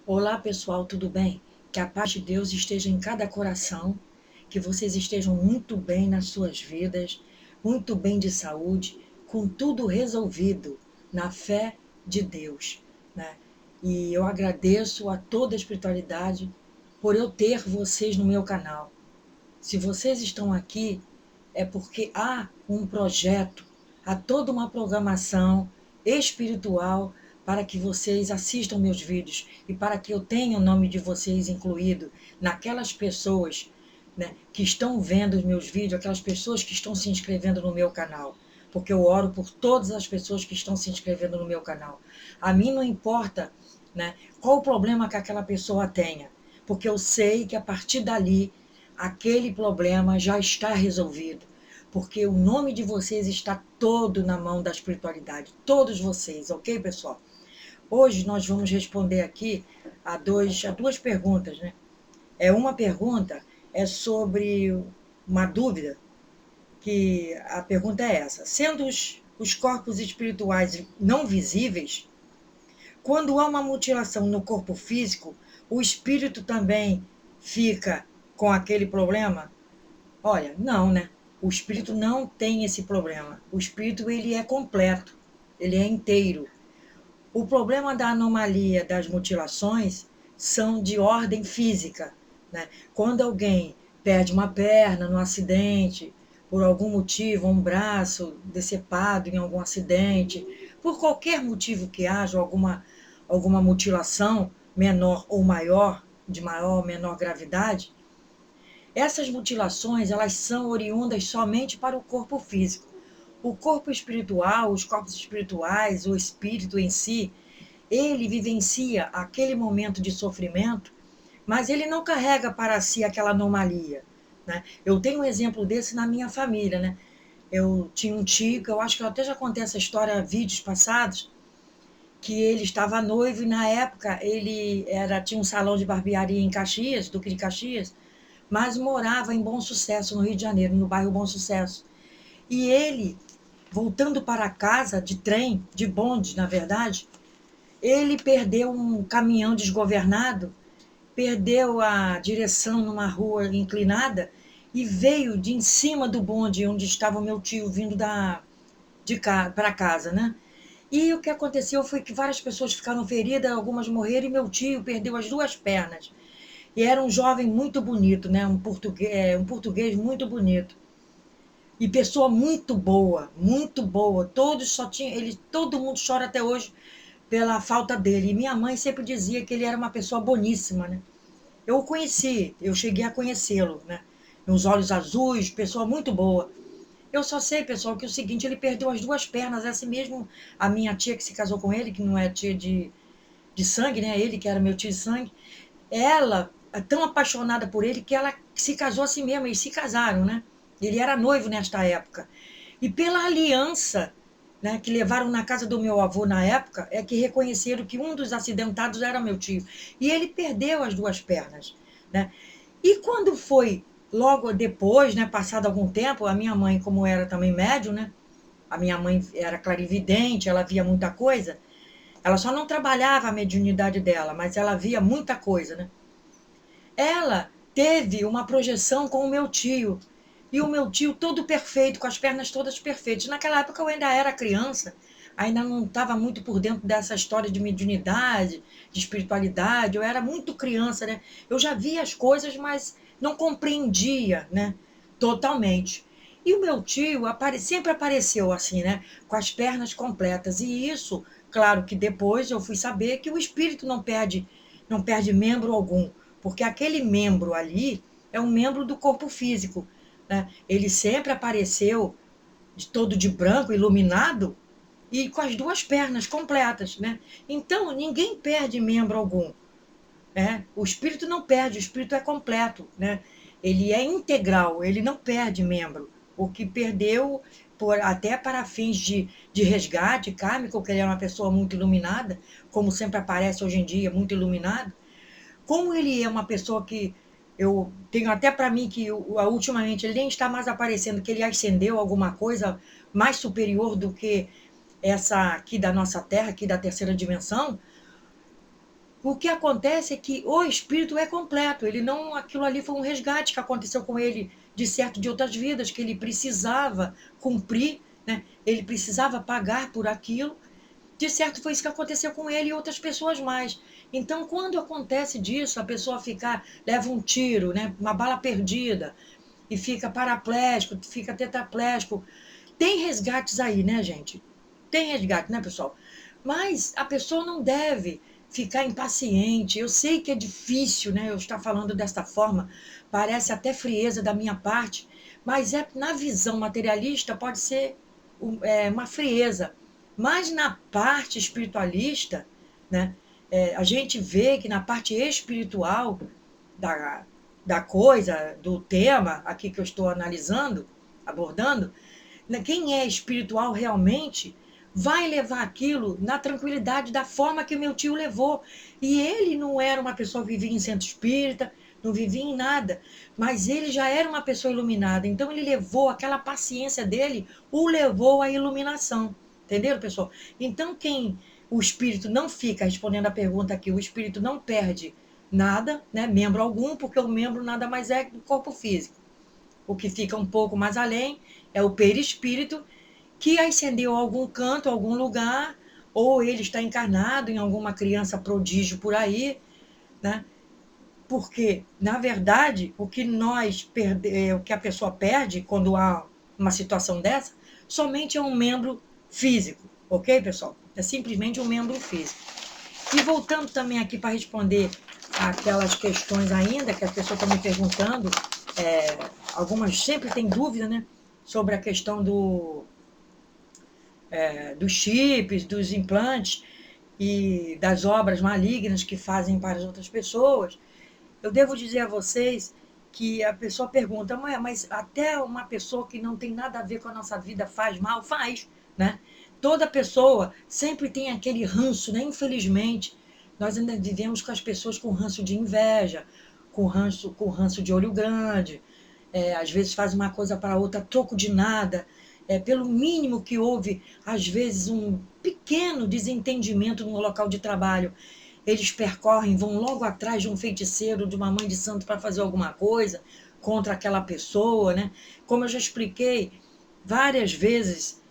Olá, pessoal, tudo bem? Que a paz de Deus esteja em cada coração, que vocês estejam muito bem nas suas vidas, muito bem de saúde, com tudo resolvido na fé de Deus, né? E eu agradeço a toda a espiritualidade por eu ter vocês no meu canal. Se vocês estão aqui, é porque há um projeto, há toda uma programação espiritual para que vocês assistam meus vídeos e para que eu tenha o nome de vocês incluído naquelas pessoas, né, que estão vendo os meus vídeos, aquelas pessoas que estão se inscrevendo no meu canal. Porque eu oro por todas as pessoas que estão se inscrevendo no meu canal. A mim não importa, né, qual o problema que aquela pessoa tenha, porque eu sei que a partir dali aquele problema já está resolvido, porque o nome de vocês está todo na mão da espiritualidade, todos vocês, ok, pessoal? Hoje nós vamos responder aqui a duas perguntas, né? Uma pergunta é sobre uma dúvida, que a pergunta é essa: sendo os corpos espirituais não visíveis, quando há uma mutilação no corpo físico, o espírito também fica com aquele problema? Olha, não, né? O espírito não tem esse problema. O espírito, ele é completo, ele é inteiro. O problema da anomalia das mutilações são de ordem física, né? Quando alguém perde uma perna no acidente, por algum motivo, um braço decepado em algum acidente, por qualquer motivo que haja, alguma mutilação menor ou maior, de maior ou menor gravidade, essas mutilações, elas são oriundas somente para o corpo físico. O corpo espiritual, os corpos espirituais, o espírito em si, ele vivencia aquele momento de sofrimento, mas ele não carrega para si aquela anomalia, né? Eu tenho um exemplo desse na minha família, né? Eu tinha um tio, que eu acho que eu até já contei essa história em vídeos passados, que ele estava noivo e na época tinha um salão de barbearia em Caxias, Duque de Caxias, mas morava em Bom Sucesso, no Rio de Janeiro, no bairro Bom Sucesso. E ele, voltando para casa de trem, de bonde, na verdade, ele perdeu um caminhão desgovernado, perdeu a direção numa rua inclinada e veio de em cima do bonde onde estava o meu tio vindo para casa, né? E o que aconteceu foi que várias pessoas ficaram feridas, algumas morreram, e meu tio perdeu as duas pernas. E era um jovem muito bonito, né? Um português muito bonito. E pessoa muito boa, muito boa. Todos só tinham, ele, todo mundo chora até hoje pela falta dele. E minha mãe sempre dizia que ele era uma pessoa boníssima, né? Eu o conheci, eu cheguei a conhecê-lo, né? Uns olhos azuis, pessoa muito boa. Eu só sei, pessoal, que é o seguinte, ele perdeu as duas pernas, assim mesmo a minha tia que se casou com ele, que não é tia de sangue, né? Ele que era meu tio de sangue, ela é tão apaixonada por ele que ela se casou assim mesmo, eles se casaram, né? Ele era noivo nesta época. E pela aliança, né, que levaram na casa do meu avô na época, é que reconheceram que um dos acidentados era meu tio. E ele perdeu as duas pernas, né? E quando foi logo depois, né, passado algum tempo, a minha mãe, como era também médium, né? A minha mãe era clarividente, ela via muita coisa. Ela só não trabalhava a mediunidade dela, mas ela via muita coisa, né? Ela teve uma projeção com o meu tio. E o meu tio todo perfeito, com as pernas todas perfeitas. Naquela época eu ainda era criança, ainda não estava muito por dentro dessa história de mediunidade, de espiritualidade. Eu era muito criança, né? Eu já via as coisas, mas não compreendia, né? Totalmente. E o meu tio sempre apareceu assim, né? Com as pernas completas. E isso, claro que depois eu fui saber que o espírito não perde membro algum, porque aquele membro ali é um membro do corpo físico, né? Ele sempre apareceu todo de branco, iluminado, e com as duas pernas completas, né? Então, ninguém perde membro algum, né? O espírito não perde, o espírito é completo, né? Ele é integral, ele não perde membro. O que perdeu, até para fins de resgate kármico, que ele é uma pessoa muito iluminada, como sempre aparece hoje em dia, muito iluminado. Como ele é uma pessoa que eu tenho até para mim que ultimamente ele nem está mais aparecendo, que ele ascendeu alguma coisa mais superior do que essa aqui da nossa Terra, aqui da terceira dimensão, O que acontece é que o espírito é completo, ele não, aquilo ali foi um resgate que aconteceu com ele de certo de outras vidas, que ele precisava cumprir, né? Ele precisava pagar por aquilo. De certo foi isso que aconteceu com ele e outras pessoas mais. Então, quando acontece disso, a pessoa leva um tiro, né? Uma bala perdida, e fica paraplégico, fica tetraplégico. Tem resgates aí, né, gente? Tem resgate, né, pessoal? Mas a pessoa não deve ficar impaciente. Eu sei que é difícil, né, eu estar falando desta forma, parece até frieza da minha parte, mas na visão materialista pode ser uma frieza. Mas na parte espiritualista, né, a gente vê que na parte espiritual da, da coisa, do tema aqui que eu estou analisando, abordando, né, quem é espiritual realmente vai levar aquilo na tranquilidade da forma que o meu tio levou. E ele não era uma pessoa que vivia em centro espírita, não vivia em nada, mas ele já era uma pessoa iluminada. Então ele levou aquela paciência dele, o levou à iluminação. Entenderam, pessoal? Então o espírito não fica, respondendo a pergunta aqui, o espírito não perde nada, né, membro algum, porque o membro nada mais é que o corpo físico. O que fica um pouco mais além é o perispírito, que ascendeu a algum canto, a algum lugar, ou ele está encarnado em alguma criança prodígio por aí, né? Porque, na verdade, o que a pessoa perde quando há uma situação dessa, somente é um membro físico, ok, pessoal? É simplesmente um membro físico. E voltando também aqui para responder aquelas questões ainda que as pessoas estão me perguntando, algumas sempre têm dúvida, né, sobre a questão dos chips, dos implantes e das obras malignas que fazem para as outras pessoas. Eu devo dizer a vocês que a pessoa pergunta, mas até uma pessoa que não tem nada a ver com a nossa vida faz mal? Faz, né? Toda pessoa sempre tem aquele ranço, né? Infelizmente, nós ainda vivemos com as pessoas com ranço de inveja, com ranço de olho grande, às vezes faz uma coisa para outra a troco de nada, pelo mínimo que houve, às vezes, um pequeno desentendimento no local de trabalho, eles percorrem, vão logo atrás de um feiticeiro, de uma mãe de santo para fazer alguma coisa contra aquela pessoa, né? Como eu já expliquei várias vezes,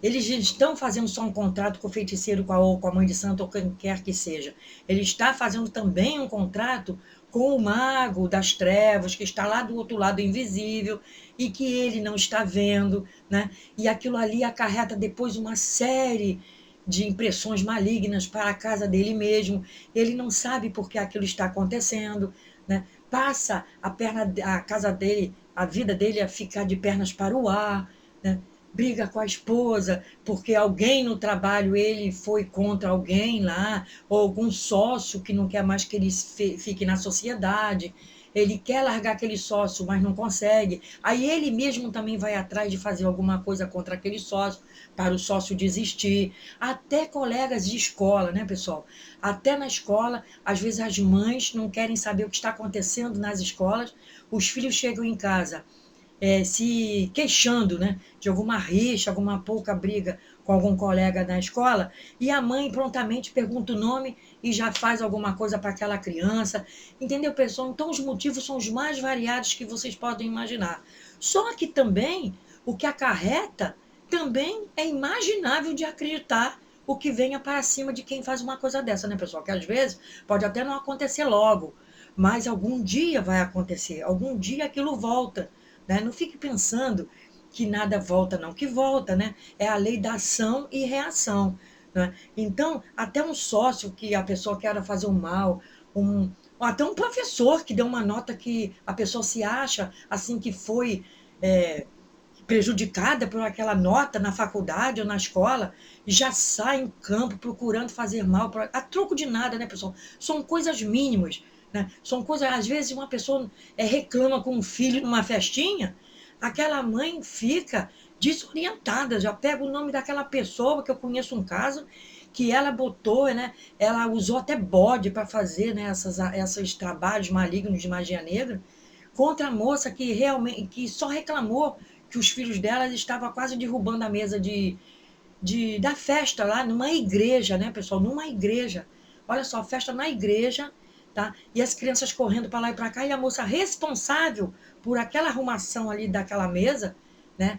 eles estão fazendo só um contrato com o feiticeiro, com a mãe de santo, ou quem quer que seja. Ele está fazendo também um contrato com o mago das trevas, que está lá do outro lado invisível, e que ele não está vendo, né? E aquilo ali acarreta depois uma série de impressões malignas para a casa dele mesmo. Ele não sabe por que aquilo está acontecendo, né? Passa a casa dele, a vida dele a ficar de pernas para o ar, né? Briga com a esposa porque alguém no trabalho ele foi contra alguém lá, ou algum sócio que não quer mais que ele fique na sociedade. Ele quer largar aquele sócio, mas não consegue. Aí ele mesmo também vai atrás de fazer alguma coisa contra aquele sócio, para o sócio desistir. Até colegas de escola, né, pessoal? Até na escola, às vezes as mães não querem saber o que está acontecendo nas escolas, os filhos chegam em casa se queixando, né, de alguma rixa, alguma pouca briga com algum colega na escola, e a mãe prontamente pergunta o nome e já faz alguma coisa para aquela criança. Entendeu, pessoal? Então, os motivos são os mais variados que vocês podem imaginar. Só que também, o que acarreta, também é imaginável de acreditar o que venha para cima de quem faz uma coisa dessa, né, pessoal? Que às vezes pode até não acontecer logo, mas algum dia vai acontecer, algum dia aquilo volta, né? Não fique pensando que nada volta, não, que volta, né? É a lei da ação e reação, né? Então, até um sócio que a pessoa quer fazer o mal, até um professor que deu uma nota que a pessoa se acha assim que foi prejudicada por aquela nota na faculdade ou na escola, já sai em campo procurando fazer mal, a troco de nada, né, pessoal? São coisas mínimas, né? São coisas, às vezes, uma pessoa reclama com um filho numa festinha, aquela mãe fica desorientada, já pega o nome daquela pessoa, que eu conheço um caso, que ela botou, né? Ela usou até bode para fazer, né, esses trabalhos malignos de magia negra contra a moça que realmente que só reclamou que os filhos dela estavam quase derrubando a mesa da festa lá numa igreja, né, pessoal? Numa igreja. Olha só, festa na igreja, tá? E as crianças correndo para lá e para cá, e a moça responsável por aquela arrumação ali daquela mesa, né?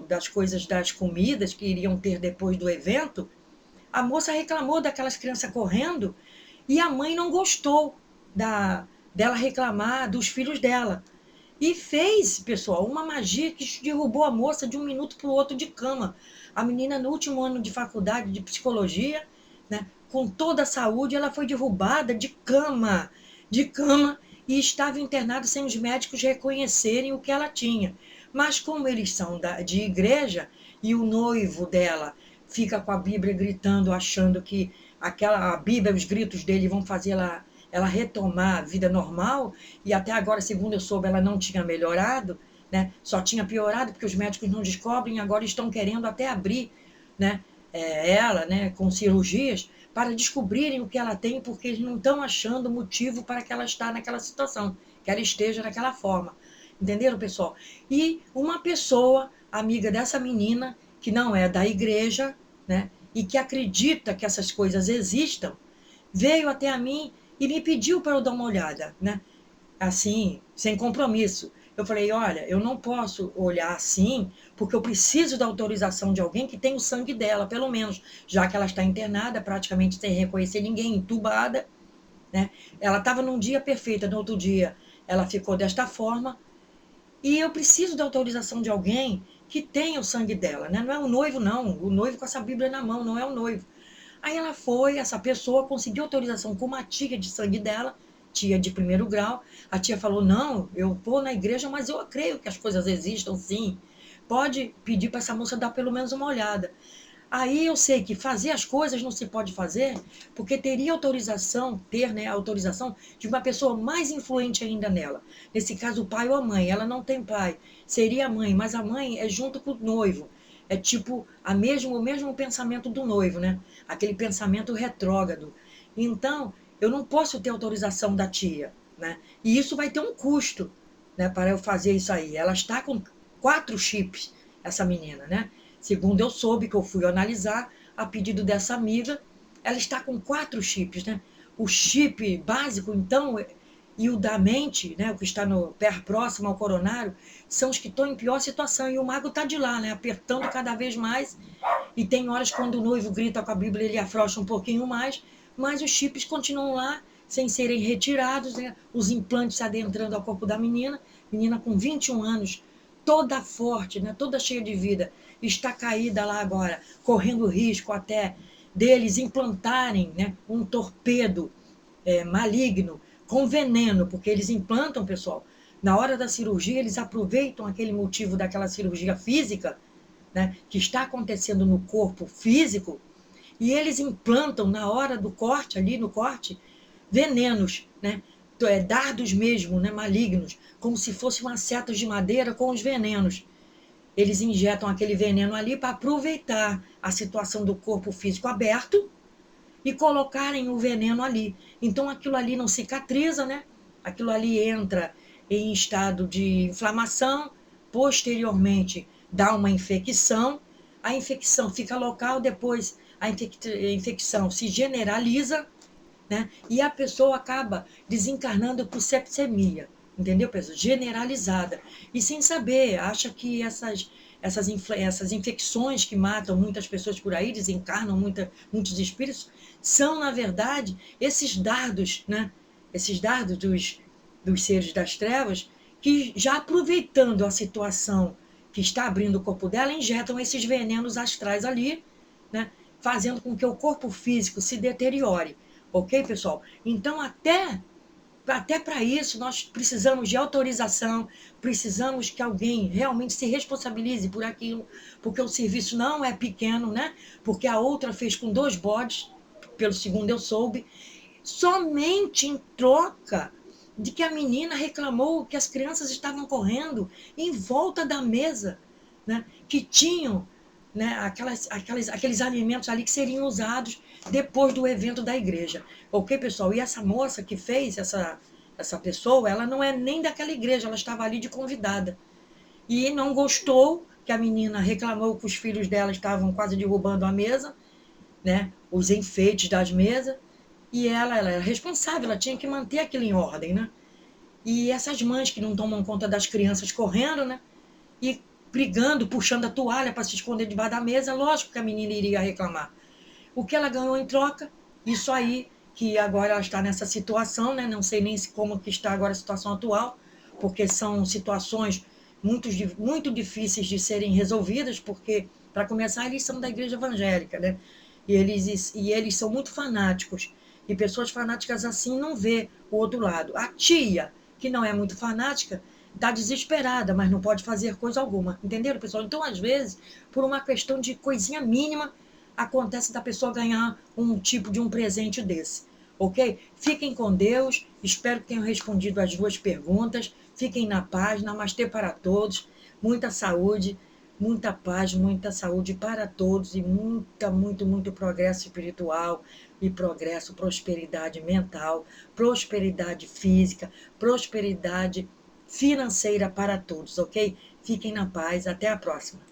Das coisas, das comidas que iriam ter depois do evento, a moça reclamou daquelas crianças correndo e a mãe não gostou dela reclamar dos filhos dela. E fez, pessoal, uma magia que derrubou a moça de um minuto para o outro de cama. A menina, no último ano de faculdade de psicologia, né, com toda a saúde, ela foi derrubada de cama, e estava internada sem os médicos reconhecerem o que ela tinha. Mas como eles são de igreja, e o noivo dela fica com a Bíblia gritando, achando que a Bíblia, os gritos dele vão fazer ela retomar a vida normal, e até agora, segundo eu soube, ela não tinha melhorado, né? Só tinha piorado, porque os médicos não descobrem, agora estão querendo até abrir, né? Ela, né, com cirurgias, para descobrirem o que ela tem, porque eles não estão achando motivo para que ela está naquela situação, que ela esteja daquela forma. Entenderam, pessoal? E uma pessoa, amiga dessa menina, que não é da igreja, né, e que acredita que essas coisas existam, veio até a mim e me pediu para eu dar uma olhada, né? Assim, sem compromisso. Eu falei, olha, eu não posso olhar assim, porque eu preciso da autorização de alguém que tem o sangue dela, pelo menos, já que ela está internada, praticamente sem reconhecer ninguém, entubada, né? Ela estava num dia perfeito, no outro dia ela ficou desta forma, e eu preciso da autorização de alguém que tenha o sangue dela, né? Não é o noivo, não. O noivo com essa Bíblia na mão, não é o noivo. Aí ela foi, essa pessoa conseguiu autorização com uma tia de sangue dela, tia de primeiro grau. A tia falou, não, eu vou na igreja, mas eu creio que as coisas existam, sim. Pode pedir para essa moça dar pelo menos uma olhada. Aí eu sei que fazer as coisas não se pode fazer, porque teria autorização, né, a autorização de uma pessoa mais influente ainda nela. Nesse caso, o pai ou a mãe. Ela não tem pai, seria a mãe, mas a mãe é junto com o noivo. É tipo o mesmo pensamento do noivo, né? Aquele pensamento retrógrado. Então, eu não posso ter autorização da tia, né? E isso vai ter um custo, né, para eu fazer isso aí. Ela está com 4 chips, essa menina, né? Segundo eu soube, que eu fui analisar, a pedido dessa amiga, ela está com 4 chips, né? O chip básico, então, e o da mente, né, o que está no pé próximo ao coronário, são os que estão em pior situação. E o mago está de lá, né, apertando cada vez mais. E tem horas, quando o noivo grita com a Bíblia, ele afrouxa um pouquinho mais, mas os chips continuam lá, sem serem retirados, né? Os implantes adentrando ao corpo da menina com 21 anos, toda forte, né? Toda cheia de vida, está caída lá agora, correndo risco até deles implantarem, né, um torpedo maligno, com veneno, porque eles implantam, pessoal, na hora da cirurgia, eles aproveitam aquele motivo daquela cirurgia física, né, que está acontecendo no corpo físico, e eles implantam na hora do corte, ali no corte, venenos, né, dardos mesmo, né, malignos, como se fossem umas setas de madeira com os venenos. Eles injetam aquele veneno ali para aproveitar a situação do corpo físico aberto e colocarem o veneno ali. Então aquilo ali não cicatriza, né? Aquilo ali entra em estado de inflamação, posteriormente dá uma infecção, a infecção fica local, depois a infecção se generaliza, né? E a pessoa acaba desencarnando por sepsemia, entendeu, pessoal? Generalizada. E sem saber, acha que essas infecções que matam muitas pessoas por aí, desencarnam muitos espíritos, são, na verdade, esses dardos, né? Esses dardos dos seres das trevas, que já aproveitando a situação que está abrindo o corpo dela, injetam esses venenos astrais ali, né? Fazendo com que o corpo físico se deteriore. Ok, pessoal? Então, até para isso, nós precisamos de autorização, precisamos que alguém realmente se responsabilize por aquilo, porque o serviço não é pequeno, né? Porque a outra fez com 2 bodes, pelo segundo eu soube, somente em troca de que a menina reclamou que as crianças estavam correndo em volta da mesa, né, que tinham, né, aqueles alimentos ali que seriam usados depois do evento da igreja. Ok, pessoal? E essa moça que fez, essa pessoa, ela não é nem daquela igreja, ela estava ali de convidada. E não gostou que a menina reclamou que os filhos dela estavam quase derrubando a mesa, né, os enfeites das mesas, E ela era responsável, ela tinha que manter aquilo em ordem, né? E essas mães que não tomam conta das crianças correndo, né? E brigando, puxando a toalha para se esconder debaixo da mesa, lógico que a menina iria reclamar. O que ela ganhou em troca, isso aí, que agora ela está nessa situação, né? Não sei nem como que está agora a situação atual, porque são situações muito difíceis de serem resolvidas, porque, para começar, eles são da igreja evangélica, né? E eles são muito fanáticos. E pessoas fanáticas assim não vê o outro lado. A tia, que não é muito fanática, está desesperada, mas não pode fazer coisa alguma. Entenderam, pessoal? Então, às vezes, por uma questão de coisinha mínima, acontece da pessoa ganhar um tipo de um presente desse. Ok? Fiquem com Deus. Espero que tenham respondido as duas perguntas. Fiquem na paz. Namastê para todos. Muita saúde, muita paz, muita saúde para todos e muito progresso espiritual e progresso, prosperidade mental, prosperidade física, prosperidade financeira para todos, ok? Fiquem na paz. Até a próxima.